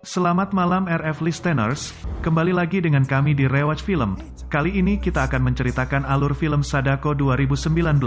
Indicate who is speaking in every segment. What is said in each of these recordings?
Speaker 1: Selamat malam RF listeners, kembali lagi dengan kami di Rewatch Film. Kali ini kita akan menceritakan alur film Sadako 2019.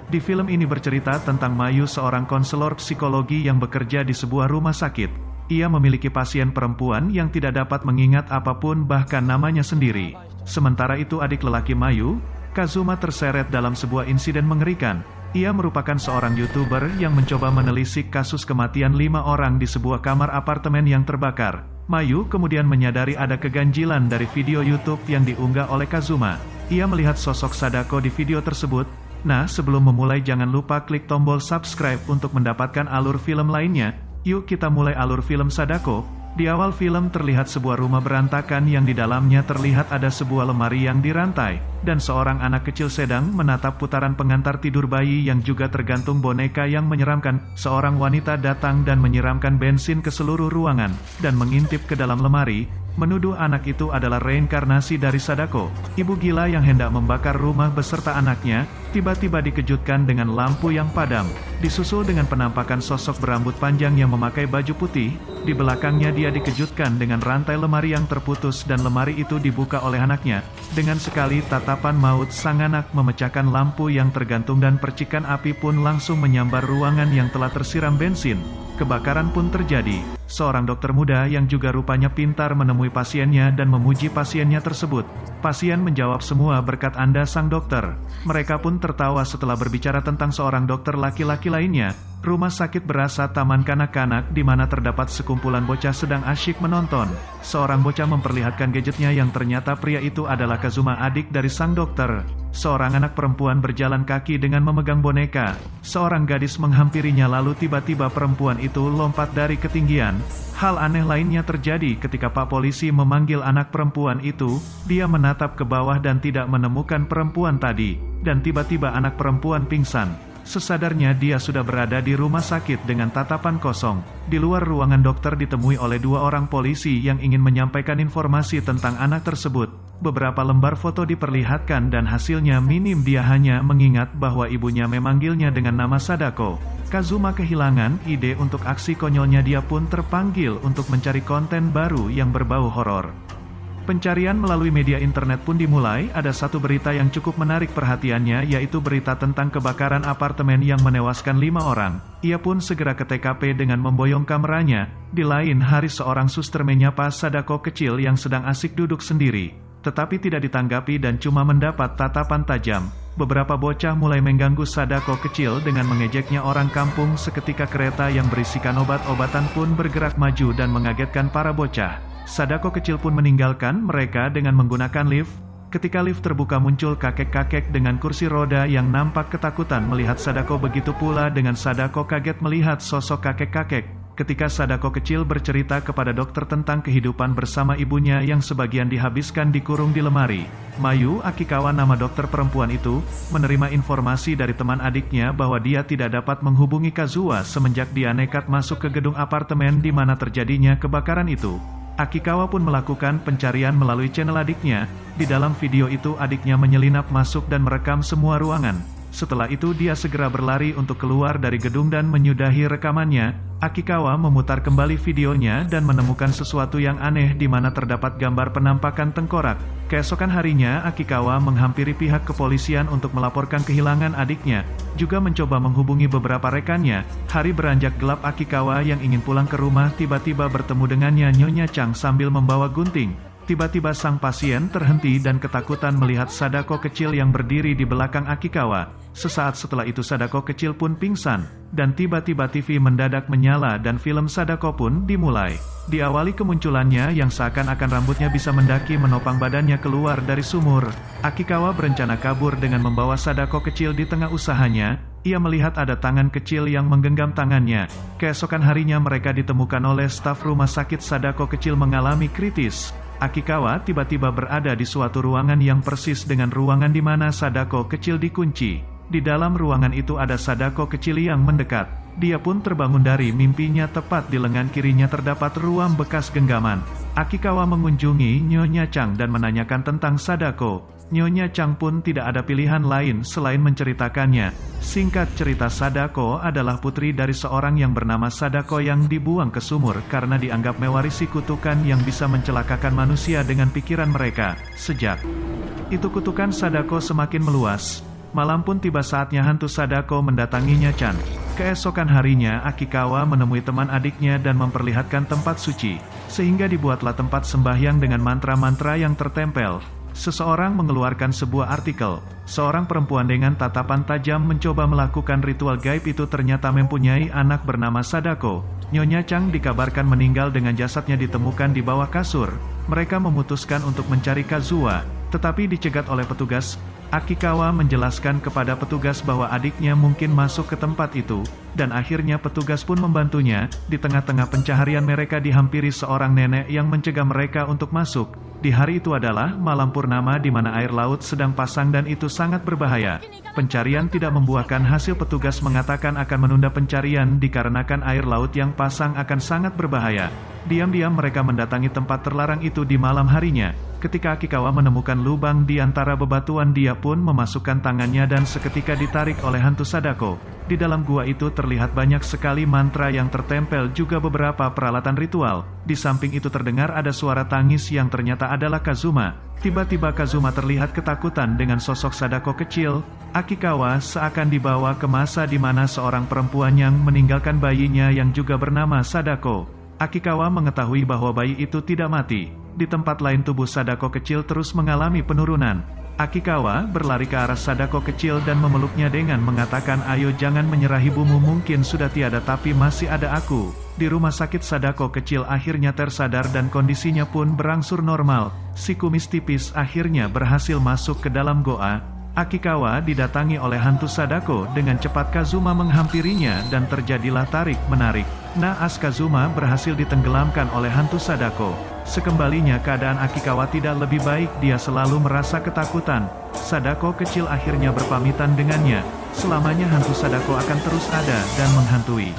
Speaker 1: Di film ini bercerita tentang Mayu, seorang konselor psikologi yang bekerja di sebuah rumah sakit. Ia memiliki pasien perempuan yang tidak dapat mengingat apapun, bahkan namanya sendiri. Sementara itu adik lelaki Mayu, Kazuma, terseret dalam sebuah insiden mengerikan. Ia merupakan seorang YouTuber yang mencoba menelisik kasus kematian 5 orang di sebuah kamar apartemen yang terbakar. Mayu kemudian menyadari ada keganjilan dari video YouTube yang diunggah oleh Kazuma. Ia melihat sosok Sadako di video tersebut. Nah, sebelum memulai jangan lupa klik tombol subscribe untuk mendapatkan alur film lainnya. Yuk kita mulai alur film Sadako. Di awal film terlihat sebuah rumah berantakan yang di dalamnya terlihat ada sebuah lemari yang dirantai, dan seorang anak kecil sedang menatap putaran pengantar tidur bayi yang juga tergantung boneka yang menyeramkan. Seorang wanita datang dan menyiramkan bensin ke seluruh ruangan, dan mengintip ke dalam lemari, menuduh anak itu adalah reinkarnasi dari Sadako. Ibu gila yang hendak membakar rumah beserta anaknya, tiba-tiba dikejutkan dengan lampu yang padam, disusul dengan penampakan sosok berambut panjang yang memakai baju putih. Di belakangnya dia dikejutkan dengan rantai lemari yang terputus dan lemari itu dibuka oleh anaknya. Dengan sekali tatapan maut sang anak memecahkan lampu yang tergantung dan percikan api pun langsung menyambar ruangan yang telah tersiram bensin. Kebakaran pun terjadi. Seorang dokter muda yang juga rupanya pintar menemui pasiennya dan memuji pasiennya tersebut. Pasien menjawab, "Semua berkat Anda sang dokter." Mereka pun tertawa setelah berbicara tentang seorang dokter laki-laki lainnya. Rumah sakit berasa taman kanak-kanak di mana terdapat sekumpulan bocah sedang asyik menonton. Seorang bocah memperlihatkan gadgetnya yang ternyata pria itu adalah Kazuma, adik dari sang dokter. Seorang anak perempuan berjalan kaki dengan memegang boneka. Seorang gadis menghampirinya lalu tiba-tiba perempuan itu lompat dari ketinggian. Hal aneh lainnya terjadi ketika Pak Polisi memanggil anak perempuan itu. Dia menatap ke bawah dan tidak menemukan perempuan tadi. Dan tiba-tiba anak perempuan pingsan. Sesadarnya dia sudah berada di rumah sakit dengan tatapan kosong. Di luar ruangan dokter ditemui oleh 2 orang polisi yang ingin menyampaikan informasi tentang anak tersebut. Beberapa lembar foto diperlihatkan dan hasilnya minim. Dia hanya mengingat bahwa ibunya memanggilnya dengan nama Sadako. Kazuma kehilangan ide untuk aksi konyolnya. Dia pun terpanggil untuk mencari konten baru yang berbau horor. Pencarian melalui media internet pun dimulai. Ada satu berita yang cukup menarik perhatiannya, yaitu berita tentang kebakaran apartemen yang menewaskan 5 orang. Ia pun segera ke TKP dengan memboyong kameranya. Di lain hari seorang suster menyapa Sadako kecil yang sedang asik duduk sendiri, tetapi tidak ditanggapi dan cuma mendapat tatapan tajam. Beberapa bocah mulai mengganggu Sadako kecil dengan mengejeknya orang kampung. Seketika kereta yang berisikan obat-obatan pun bergerak maju dan mengagetkan para bocah. Sadako kecil pun meninggalkan mereka dengan menggunakan lift. Ketika lift terbuka muncul kakek-kakek dengan kursi roda yang nampak ketakutan melihat Sadako. Begitu pula dengan Sadako kaget melihat sosok kakek-kakek. Ketika Sadako kecil bercerita kepada dokter tentang kehidupan bersama ibunya yang sebagian dihabiskan dikurung di lemari. Mayu, Akikawa nama dokter perempuan itu, menerima informasi dari teman adiknya bahwa dia tidak dapat menghubungi Kazuha semenjak dia nekat masuk ke gedung apartemen di mana terjadinya kebakaran itu. Akikawa pun melakukan pencarian melalui channel adiknya. Di dalam video itu adiknya menyelinap masuk dan merekam semua ruangan. Setelah itu dia segera berlari untuk keluar dari gedung dan menyudahi rekamannya. Akikawa memutar kembali videonya dan menemukan sesuatu yang aneh di mana terdapat gambar penampakan tengkorak. Keesokan harinya Akikawa menghampiri pihak kepolisian untuk melaporkan kehilangan adiknya. Juga mencoba menghubungi beberapa rekannya. Hari beranjak gelap, Akikawa yang ingin pulang ke rumah tiba-tiba bertemu dengannya Nyonya Chang sambil membawa gunting. Tiba-tiba sang pasien terhenti dan ketakutan melihat Sadako kecil yang berdiri di belakang Akikawa. Sesaat setelah itu Sadako kecil pun pingsan, dan tiba-tiba TV mendadak menyala dan film Sadako pun dimulai. Diawali kemunculannya yang seakan-akan rambutnya bisa mendaki menopang badannya keluar dari sumur. Akikawa berencana kabur dengan membawa Sadako kecil di tengah usahanya. Ia melihat ada tangan kecil yang menggenggam tangannya. Keesokan harinya mereka ditemukan oleh staf rumah sakit. Sadako kecil mengalami kritis. Akikawa tiba-tiba berada di suatu ruangan yang persis dengan ruangan di mana Sadako kecil dikunci. Di dalam ruangan itu ada Sadako kecil yang mendekat. Dia pun terbangun dari mimpinya. Tepat di lengan kirinya terdapat ruam bekas genggaman. Akikawa mengunjungi Nyonya Chang dan menanyakan tentang Sadako. Nyonya Chang pun tidak ada pilihan lain selain menceritakannya. Singkat cerita, Sadako adalah putri dari seorang yang bernama Sadako yang dibuang ke sumur karena dianggap mewarisi kutukan yang bisa mencelakakan manusia dengan pikiran mereka. Sejak itu kutukan Sadako semakin meluas. Malam pun tiba, saatnya hantu Sadako mendatanginya Chan. Keesokan harinya, Akikawa menemui teman adiknya dan memperlihatkan tempat suci. Sehingga dibuatlah tempat sembahyang dengan mantra-mantra yang tertempel. Seseorang mengeluarkan sebuah artikel. Seorang perempuan dengan tatapan tajam mencoba melakukan ritual gaib itu ternyata mempunyai anak bernama Sadako. Nyonya Chang dikabarkan meninggal dengan jasadnya ditemukan di bawah kasur. Mereka memutuskan untuk mencari Kazuha, tetapi dicegat oleh petugas. Akikawa menjelaskan kepada petugas bahwa adiknya mungkin masuk ke tempat itu, dan akhirnya petugas pun membantunya. Di tengah-tengah pencaharian mereka dihampiri seorang nenek yang mencegah mereka untuk masuk. Di hari itu adalah malam purnama di mana air laut sedang pasang dan itu sangat berbahaya. Pencarian tidak membuahkan hasil. Petugas mengatakan akan menunda pencarian dikarenakan air laut yang pasang akan sangat berbahaya. Diam-diam mereka mendatangi tempat terlarang itu di malam harinya. Ketika Akikawa menemukan lubang di antara bebatuan, dia pun memasukkan tangannya dan seketika ditarik oleh hantu Sadako. Di dalam gua itu terlihat banyak sekali mantra yang tertempel, juga beberapa peralatan ritual. Di samping itu terdengar ada suara tangis yang ternyata adalah Kazuma. Tiba-tiba Kazuma terlihat ketakutan dengan sosok Sadako kecil. Akikawa seakan dibawa ke masa di mana seorang perempuan yang meninggalkan bayinya yang juga bernama Sadako. Akikawa mengetahui bahwa bayi itu tidak mati. Di tempat lain tubuh Sadako kecil terus mengalami penurunan. Akikawa berlari ke arah Sadako kecil dan memeluknya dengan mengatakan, "Ayo jangan menyerah, ibumu mungkin sudah tiada tapi masih ada aku." Di rumah sakit Sadako kecil akhirnya tersadar dan kondisinya pun berangsur normal. Si kumis tipis akhirnya berhasil masuk ke dalam goa. Akikawa didatangi oleh hantu Sadako. Dengan cepat Kazuma menghampirinya dan terjadilah tarik-menarik. Naas Kazuma berhasil ditenggelamkan oleh hantu Sadako. Sekembalinya keadaan Akikawa tidak lebih baik, dia selalu merasa ketakutan. Sadako kecil akhirnya berpamitan dengannya. Selamanya hantu Sadako akan terus ada dan menghantui.